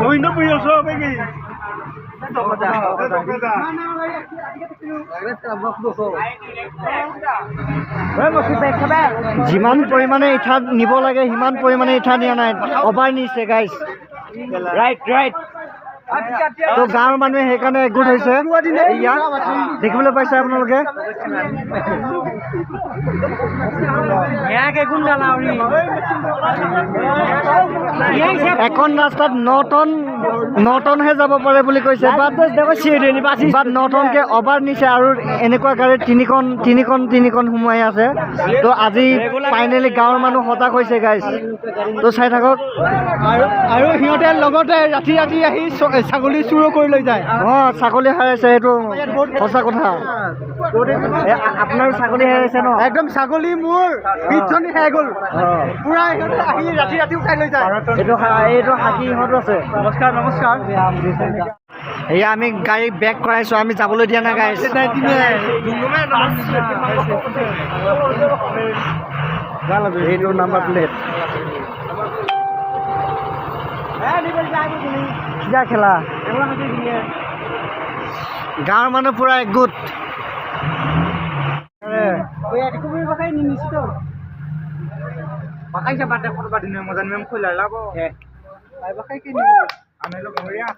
Govindo punya so pergi. যিমান পৰিমাণে ইঠা নিব লাগে সিমান পৰিমাণে ইঠা নিয়া নাই অভাৰ নিছে গাইজ ৰাইট তো গাঁৱৰ মানুহে সেইকাৰণে একগোট হৈছে ইয়াত দেখিবলৈ পাইছে আপোনালোকে এখন ৰাস্তাত 9 টনহে যাব পাৰে বুলি কৈছে বাট 9 টনকে অভাৰ নিছে আৰু এনেকুৱা গাড়ী তিনিখন সোমাই আছে তো আজি ফাইনেলি গাঁৱৰ মানুহ হতাশ হৈছে গাইজ তো চাই থাকক আৰু সিহঁতে লগতে ৰাতি ৰাতি আহি ছাগলী চুৰ কৰি লৈ যায় ছাগলী হেৰাইছে এইটো সঁচা কথা আপোনাৰ ছাগলী হেৰাইছে ন একদম ছাগলী মোৰ 20 জনী হেৰাই গ'ল পুৰা সিহঁতে আহি ৰাতি ৰাতি উঠাই লৈ যায় এইটো হাকী ইহঁত আছে নমস্কাৰ এয়া আমি গাড়ী বেক কৰাইছো আমি যাবলৈ দিয়া নাই গাইজ এইটো নাম্বাৰ প্লেট কিয়া খেলা গাঁৱৰ মানুহ পুৰা একগোট Pakai siapa ada korban di Ramadan memang kuliah lah kok. Pakai kini. Ame lo kemudian.